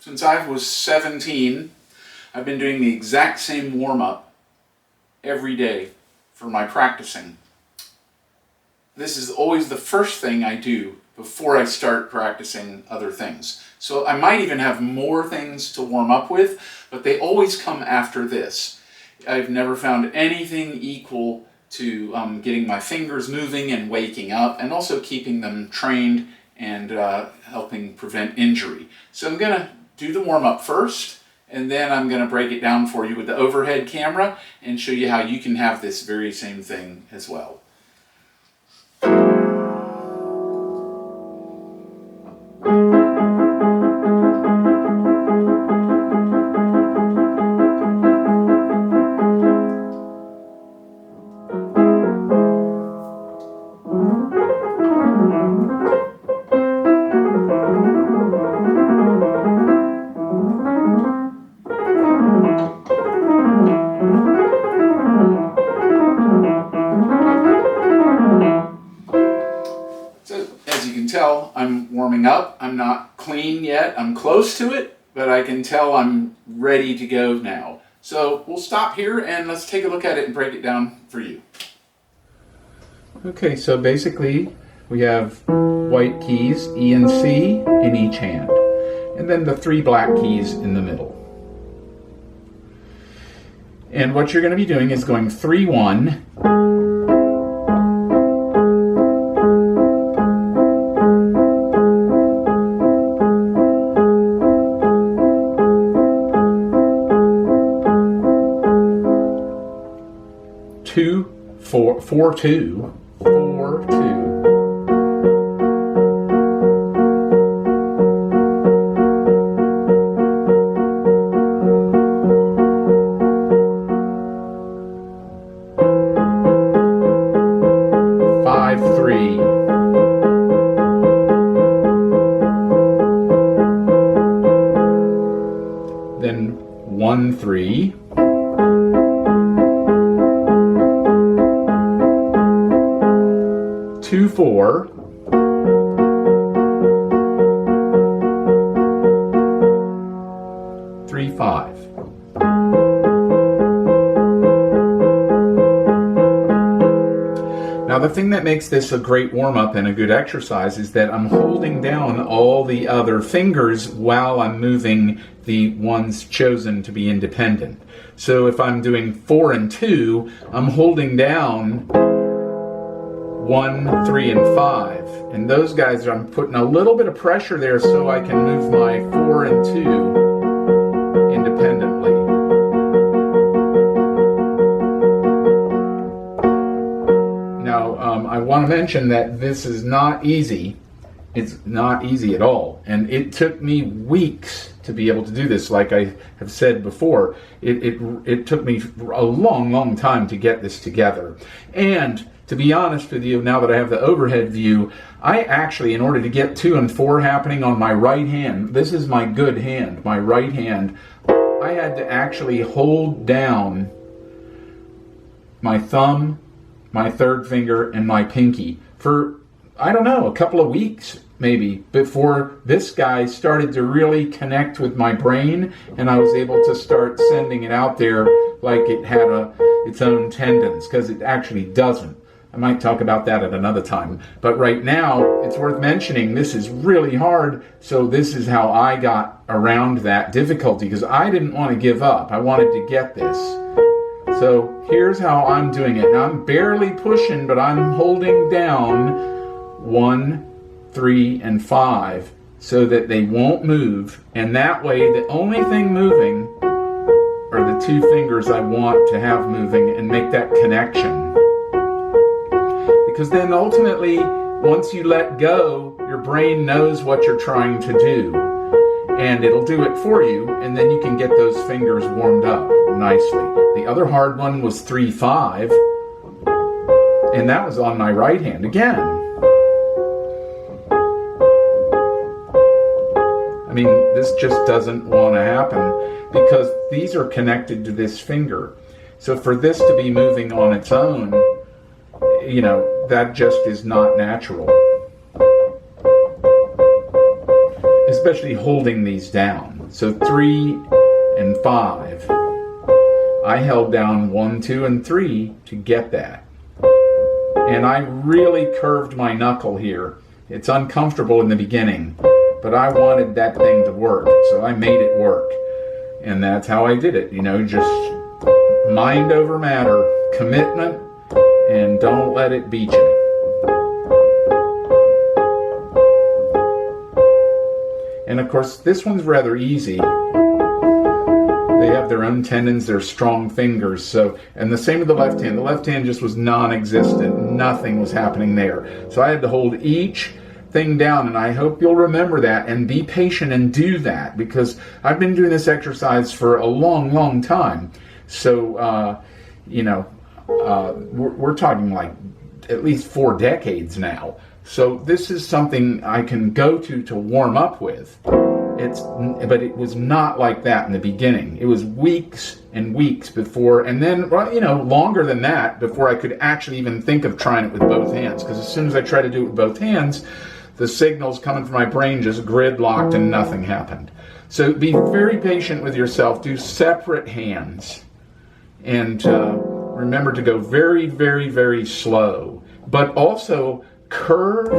Since I was 17, I've been doing the exact same warm-up every day for my practicing. This is always the first thing I do before I start practicing other things. So I might even have more things to warm up with, but they always come after this. I've never found anything equal to getting my fingers moving and waking up, and also keeping them trained and helping prevent injury. So I'm going to do the warm-up first, and then I'm going to break it down for you with the overhead camera and show you how you can have this very same thing as well. I'm warming up. I'm not clean yet. I'm close to it, but I can tell I'm ready to go now. So we'll stop here and let's take a look at it and break it down for you. Okay, so basically we have white keys, E and C, in each hand, and then the 3 black keys in the middle. And what you're going to be doing is going 3-1, 4-2, 4-2. Then 1-3. 2-4. 3-5. Now the thing that makes this a great warm-up and a good exercise is that I'm holding down all the other fingers while I'm moving the ones chosen to be independent. So if I'm doing 4 and 2, I'm holding down 1, 3, and 5. And those guys, I'm putting a little bit of pressure there so I can move my 4 and 2 independently. Now, I want to mention that this is not easy. It's not easy at all. And it took me weeks to be able to do this. Like I have said before, it took me a long time to get this together. And to be honest with you, now that I have the overhead view, I actually, in order to get 2 and 4 happening on my right hand, this is my good hand, my right hand, I had to actually hold down my thumb, my 3rd finger, and my pinky for, I don't know, a couple of weeks maybe, before this guy started to really connect with my brain and I was able to start sending it out there like it had its own tendons, because it actually doesn't. I might talk about that at another time. But right now, it's worth mentioning, this is really hard, so this is how I got around that difficulty, because I didn't want to give up. I wanted to get this. So here's how I'm doing it. Now I'm barely pushing, but I'm holding down 1, 3, and 5 so that they won't move. And that way, the only thing moving are the 2 fingers I want to have moving and make that connection. Because then ultimately, once you let go, your brain knows what you're trying to do. And it'll do it for you, and then you can get those fingers warmed up nicely. The other hard one was 3-5, and that was on my right hand again. I mean, this just doesn't want to happen because these are connected to this finger. So for this to be moving on its own, you know, that just is not natural. especially holding these down. So 3 and 5. I held down 1, 2, and 3 to get that. And I really curved my knuckle here. It's uncomfortable in the beginning, but I wanted that thing to work, so I made it work. And that's how I did it, you know, just mind over matter, commitment, and don't let it beat you. And of course, this one's rather easy. They have their own tendons, they're strong fingers. So, and the same with the left hand. The left hand just was non-existent. Nothing was happening there. So I had to hold each thing down, and I hope you'll remember that and be patient and do that, because I've been doing this exercise for a long, long time. So, you know, we're talking like at least 4 decades now. So this is something I can go to warm up with. But it was not like that in the beginning. It was weeks and weeks before, and then, well, you know, longer than that before I could actually even think of trying it with both hands. Because as soon as I tried to do it with both hands, the signals coming from my brain just gridlocked and nothing happened. So be very patient with yourself. Do separate hands. And remember to go very, very, very slow. But also curve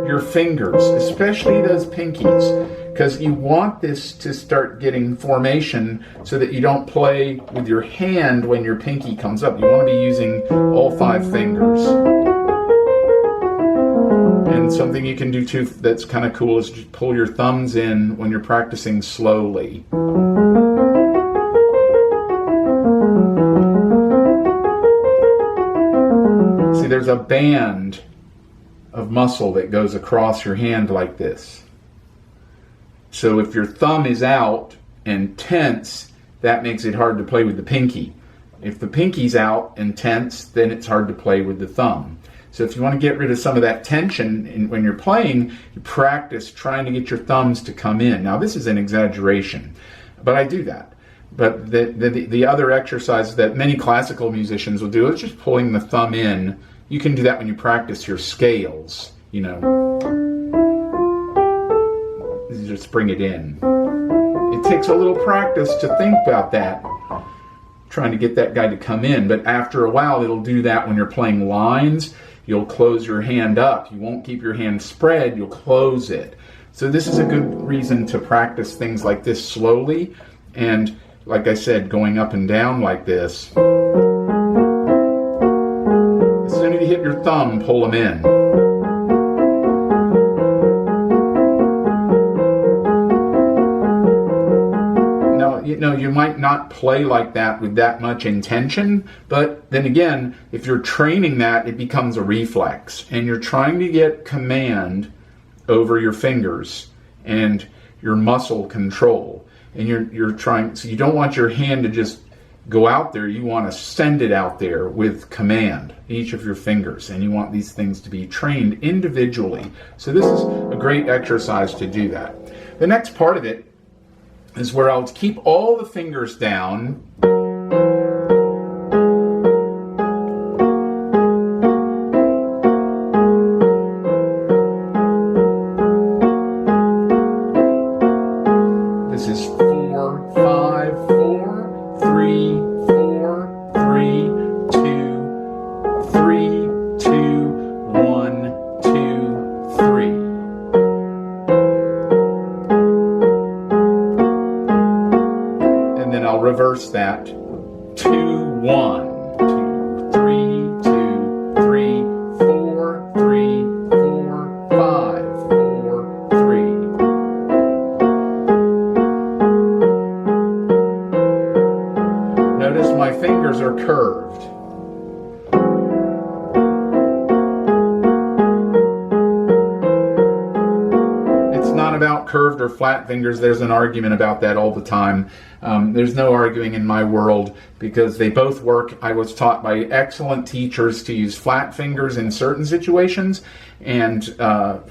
your fingers, especially those pinkies, because you want this to start getting formation so that you don't play with your hand when your pinky comes up. You want to be using all 5 fingers. And something you can do too that's kind of cool is just pull your thumbs in when you're practicing slowly. See, there's a band of muscle that goes across your hand like this. So if your thumb is out and tense, that makes it hard to play with the pinky. If the pinky's out and tense, then it's hard to play with the thumb. So if you want to get rid of some of that tension when you're playing, you practice trying to get your thumbs to come in. Now this is an exaggeration, but I do that. But the other exercise that many classical musicians will do is just pulling the thumb in. You can do that when you practice your scales, you know. Just bring it in. It takes a little practice to think about that, trying to get that guy to come in. But after a while, it'll do that when you're playing lines. You'll close your hand up. You won't keep your hand spread. You'll close it. So this is a good reason to practice things like this slowly. And like I said, going up and down like this. As soon as you hit your thumb, pull them in. Now, you know, you might not play like that with that much intention, but then again, if you're training that, it becomes a reflex, and you're trying to get command over your fingers and your muscle control. And you're trying, so you don't want your hand to just go out there. You want to send it out there with command, each of your fingers, and you want these things to be trained individually. So this is a great exercise to do that. The next part of it is where I'll keep all the fingers down. This is 4, 5, 4, 3, 4, 3, 2, 3, 2, 1, 2, 3. And then I'll reverse that. 2, 1, 2, 3, 2, 3, 4, 3, 4, 5, 4, 3. Notice my fingers are curved. It's not about curved or flat fingers. There's an argument about that all the time. There's no arguing in my world because they both work. I was taught by excellent teachers to use flat fingers in certain situations and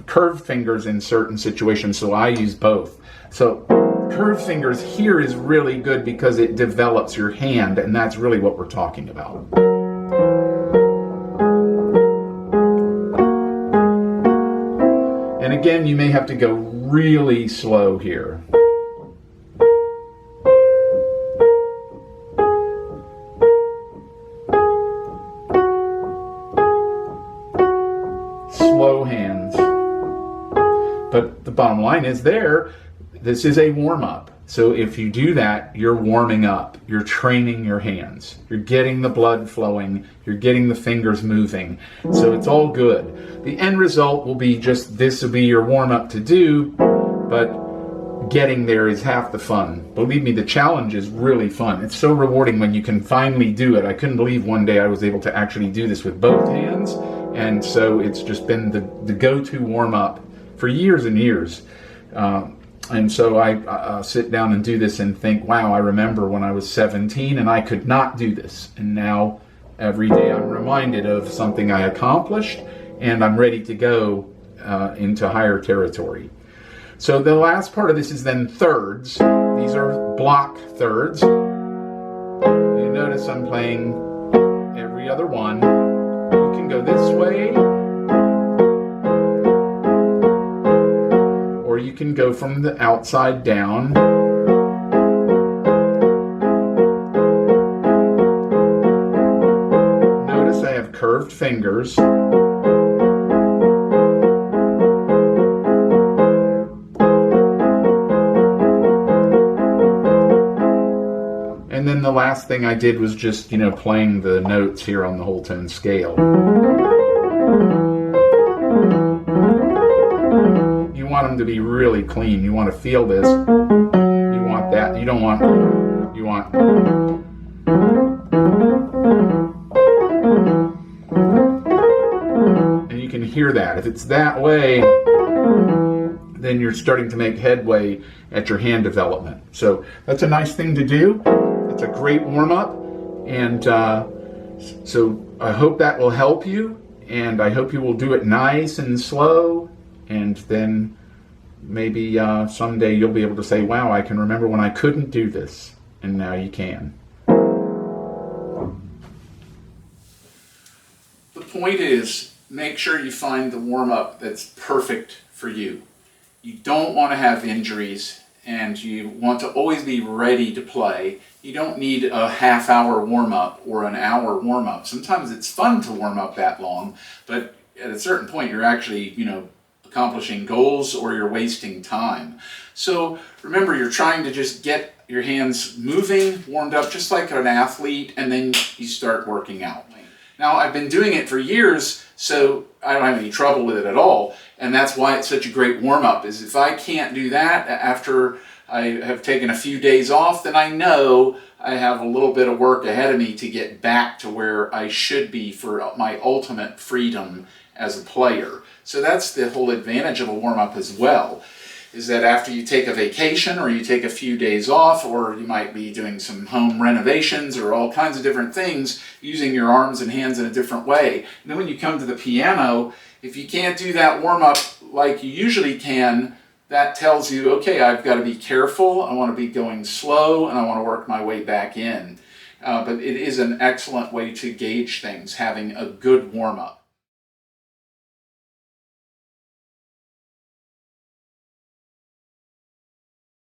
curved fingers in certain situations, so I use both. So curved fingers here is really good because it develops your hand, and that's really what we're talking about. And again, you may have to go really slow here. Slow hands. But the bottom line is this is a warm-up. So if you do that, you're warming up. You're training your hands. You're getting the blood flowing. You're getting the fingers moving. So it's all good. The end result will be just this will be your warm-up to do, but getting there is half the fun. Believe me, the challenge is really fun. It's so rewarding when you can finally do it. I couldn't believe one day I was able to actually do this with both hands. And so it's just been the go-to warm-up for years and years. And so I sit down and do this and think, wow, I remember when I was 17 and I could not do this. And now every day I'm reminded of something I accomplished and I'm ready to go into higher territory. So the last part of this is then thirds. These are block thirds. You notice I'm playing every other one. You can go this way, or you can go from the outside down. Notice I have curved fingers. And then the last thing I did was just, playing the notes here on the whole tone scale. You want them to be really clean. You want to feel this. You want that. You want. And you can hear that. If it's that way, then you're starting to make headway at your hand development. So that's a nice thing to do. It's a great warm-up, and so I hope that will help you, and I hope you will do it nice and slow, and then maybe someday you'll be able to say, wow, I can remember when I couldn't do this, and now you can. The point is, make sure you find the warm-up that's perfect for you. You don't want to have injuries, and you want to always be ready to play. You don't need a half-hour warm-up or an hour warm-up. Sometimes it's fun to warm up that long, but at a certain point you're actually, accomplishing goals or you're wasting time. So remember, you're trying to just get your hands moving, warmed up just like an athlete, and then you start working out. Now, I've been doing it for years, so I don't have any trouble with it at all, and that's why it's such a great warm-up, is if I can't do that after I have taken a few days off, then I know I have a little bit of work ahead of me to get back to where I should be for my ultimate freedom as a player. So that's the whole advantage of a warm-up as well, is that after you take a vacation or you take a few days off, or you might be doing some home renovations or all kinds of different things, using your arms and hands in a different way. And then when you come to the piano, if you can't do that warm-up like you usually can, that tells you, okay, I've got to be careful, I want to be going slow, and I want to work my way back in. But it is an excellent way to gauge things, having a good warm-up.